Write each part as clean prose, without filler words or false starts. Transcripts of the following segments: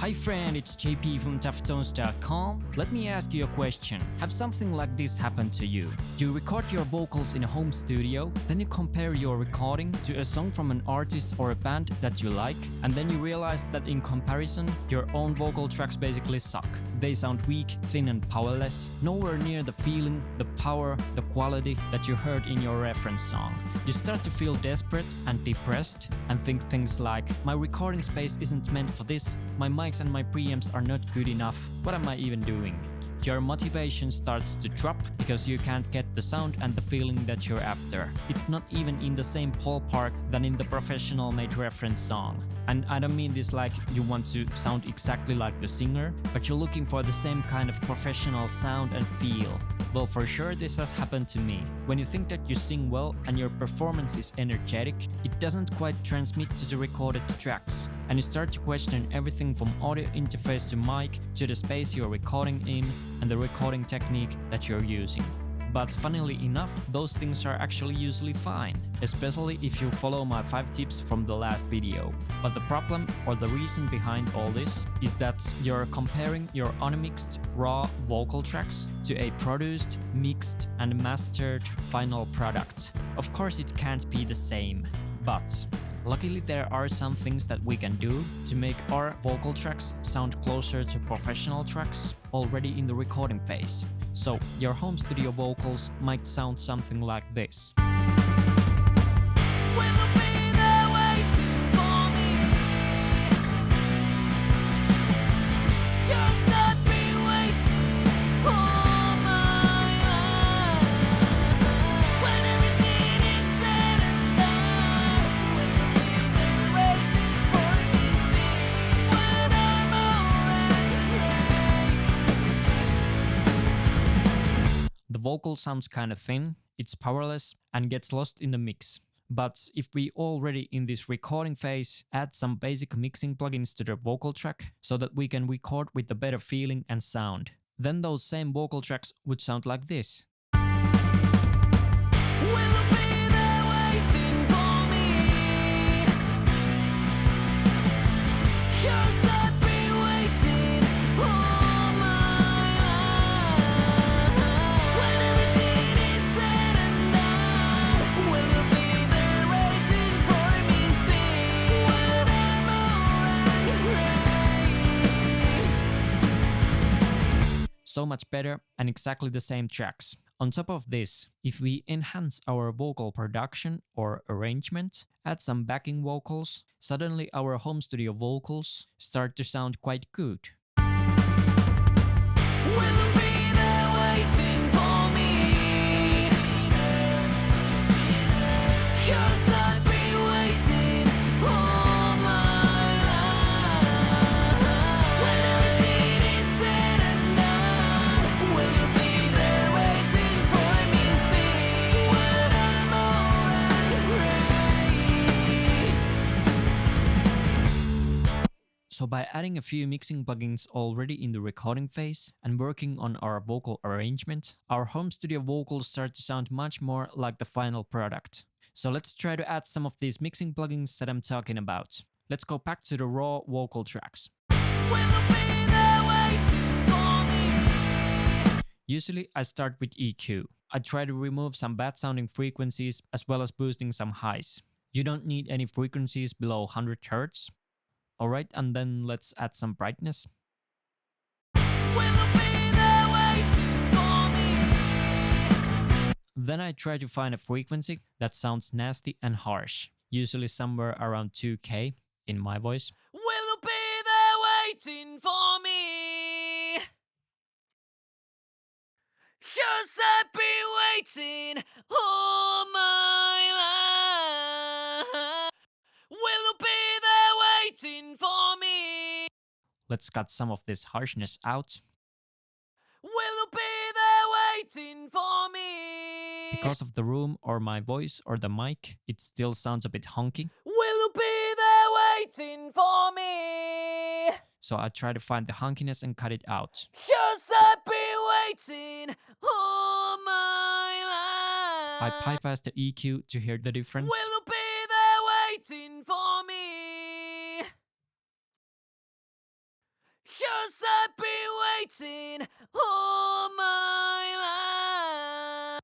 Hi friend, it's JP from toughtones.com. Let me ask you a question. Have something like this happened to you? You record your vocals in a home studio, then you compare your recording to a song from an artist or a band that you like, and then you realize that in comparison, your own vocal tracks basically suck. They sound weak, thin and powerless, nowhere near the feeling, the power, the quality that you heard in your reference song. You start to feel desperate and depressed and think things like, my recording space isn't meant for this, my mics and my preamps are not good enough, what am I even doing? Your motivation starts to drop because you can't get the sound and the feeling that you're after. It's not even in the same ballpark than in the professional made reference song. And I don't mean this like you want to sound exactly like the singer, but you're looking for the same kind of professional sound and feel. Well, for sure this has happened to me. When you think that you sing well and your performance is energetic, it doesn't quite transmit to the recorded tracks. And you start to question everything from audio interface to mic to the space you're recording in and the recording technique that you're using. But funnily enough, those things are actually usually fine, especially if you follow my 5 tips from the last video. But the problem or the reason behind all this is that you're comparing your unmixed raw vocal tracks to a produced, mixed and mastered final product. Of course it can't be the same, but luckily there are some things that we can do to make our vocal tracks sound closer to professional tracks already in the recording phase. So your home studio vocals might sound something like this. The vocal sounds kinda thin, it's powerless and gets lost in the mix. But if we already in this recording phase add some basic mixing plugins to the vocal track so that we can record with a better feeling and sound, then those same vocal tracks would sound like this. So much better and exactly the same tracks. On top of this, if we enhance our vocal production or arrangement, add some backing vocals, suddenly our home studio vocals start to sound quite good. So by adding a few mixing plugins already in the recording phase and working on our vocal arrangement, our home studio vocals start to sound much more like the final product. So let's try to add some of these mixing plugins that I'm talking about. Let's go back to the raw vocal tracks. Usually I start with EQ. I try to remove some bad sounding frequencies as well as boosting some highs. You don't need any frequencies below 100 Hz. Alright, and then let's add some brightness. Then I try to find a frequency that sounds nasty and harsh, usually somewhere around 2K in my voice. Will you be there waiting for me? 'Cause I've been waiting all my life. Will you be there waiting for me? Let's cut some of this harshness out. Will you be there waiting for me? Because of the room or my voice or the mic, it still sounds a bit honky. Will you be there waiting for me? So I try to find the honkiness and cut it out. 'Cause I've been waiting all my life. I bypass the EQ to hear the difference. Will you be there waiting for me? 'Cause I've been waiting all my life.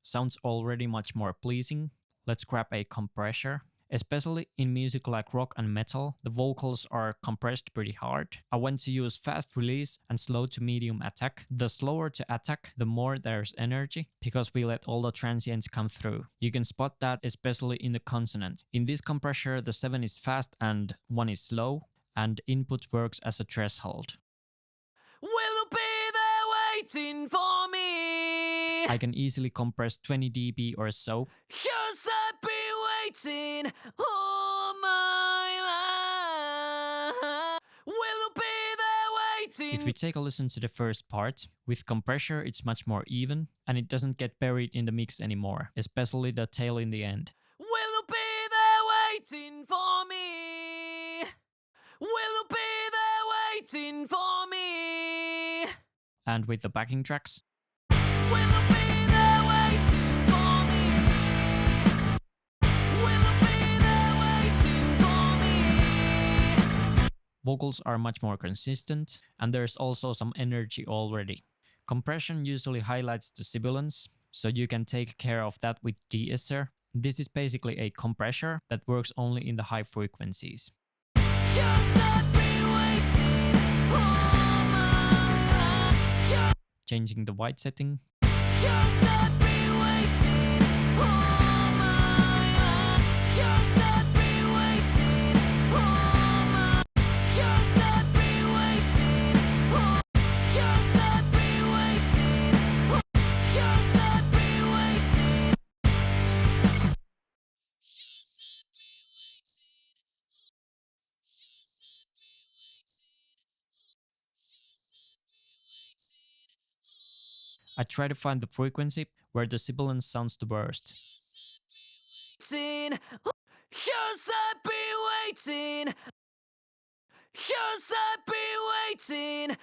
Sounds already much more pleasing. Let's grab a compressor. Especially in music like rock and metal, the vocals are compressed pretty hard. I want to use fast release and slow to medium attack. The slower to attack, the more there's energy, because we let all the transients come through. You can spot that especially in the consonants. In this compressor, the 7 is fast and 1 is slow, and input works as a threshold. Will you be there waiting for me? I can easily compress 20 dB or so. 'Cause I've been waiting all my life. Will you be there waiting? If we take a listen to the first part, with compressor it's much more even, and it doesn't get buried in the mix anymore, especially the tail in the end. Will you be there waiting for me? Will you be there waiting for me? And with the backing tracks. Will you be there waiting for me? Will you be there waiting for me? Vocals are much more consistent, and there's also some energy already. Compression usually highlights the sibilance, so you can take care of that with Deesser. This is basically a compressor that works only in the high frequencies. Changing the white setting. I try to find the frequency where the sibilance sounds the worst. 'Cause I've been waiting. 'Cause I've been waiting.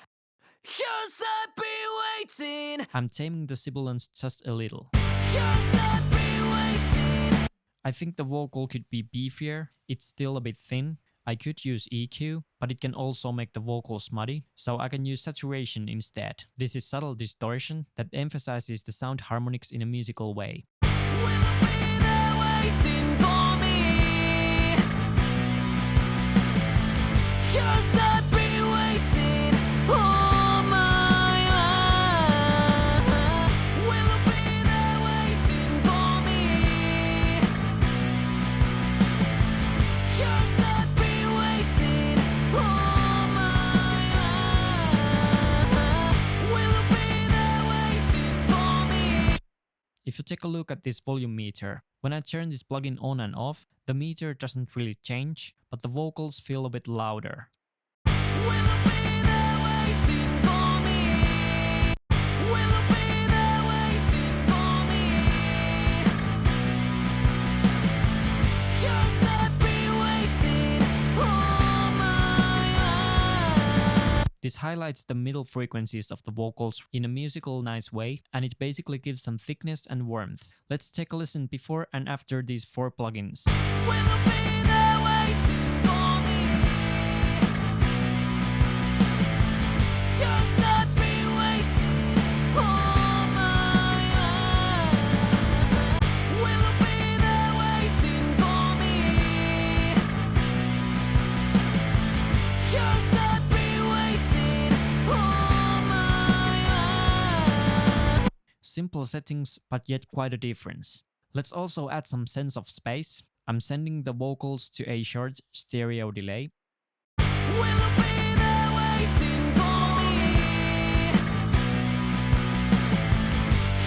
'Cause I've been waiting. I'm taming the sibilance just a little. 'Cause I've been waiting. I think the vocal could be beefier. It's still a bit thin. I could use EQ, but it can also make the vocals muddy, so I can use saturation instead. This is subtle distortion that emphasizes the sound harmonics in a musical way. Will you be there waiting for me? 'Cause I've been waiting all my life. Will you be there waiting for me? 'Cause I've been waiting all my life. Will you be there waiting for me? If you take a look at this volume meter, when I turn this plugin on and off, the meter doesn't really change, but the vocals feel a bit louder. Will you be there waiting for me? Will you be there waiting for me? 'Cause I've been waiting all my life. This highlights the middle frequencies of the vocals in a musical nice way, and it basically gives some thickness and warmth. Let's take a listen before and after these 4 plugins. Will you be there waiting for me? 'Cause I've been waiting all my life. Will you be there waiting for me? 'Cause I've been waiting all my life. Simple settings, but yet quite a difference. Let's also add some sense of space. I'm sending the vocals to a short stereo delay. Will you be there waiting for me?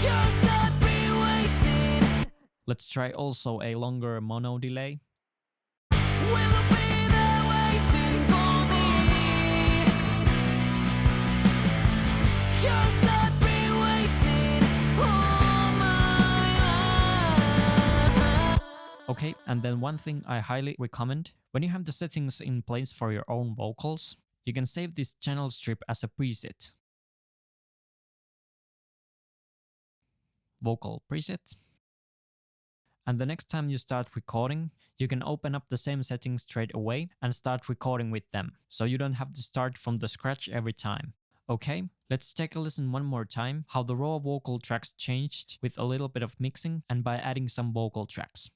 'Cause I've been waiting. Let's try also a longer mono delay. Will you be there waiting for me? 'Cause I've been waiting all my life. Okay, and then one thing I highly recommend, when you have the settings in place for your own vocals, you can save this channel strip as a preset. Vocal preset. And the next time you start recording, you can open up the same settings straight away and start recording with them, so you don't have to start from the scratch every time. Okay, let's take a listen one more time how the raw vocal tracks changed with a little bit of mixing and by adding some vocal tracks.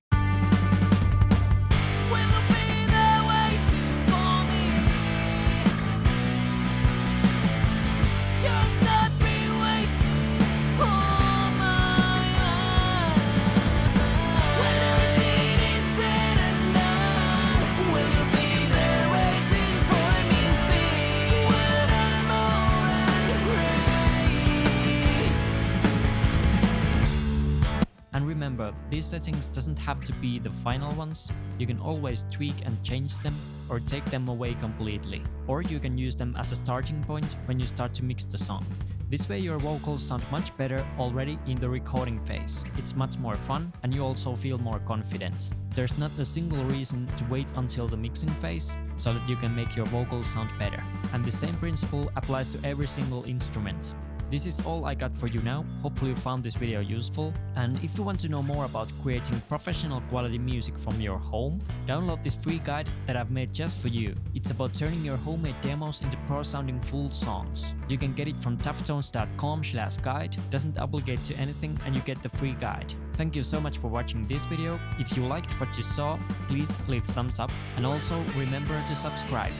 And remember, these settings doesn't have to be the final ones. You can always tweak and change them or take them away completely. Or you can use them as a starting point when you start to mix the song. This way your vocals sound much better already in the recording phase. It's much more fun and you also feel more confident. There's not a single reason to wait until the mixing phase so that you can make your vocals sound better. And the same principle applies to every single instrument. This is all I got for you now. Hopefully you found this video useful. And if you want to know more about creating professional quality music from your home, download this free guide that I've made just for you. It's about turning your homemade demos into pro-sounding full songs. You can get it from toughtones.com/guide. Doesn't obligate to anything and you get the free guide. Thank you so much for watching this video. If you liked what you saw, please leave thumbs up and also remember to subscribe.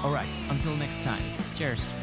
Alright, until next time. Cheers!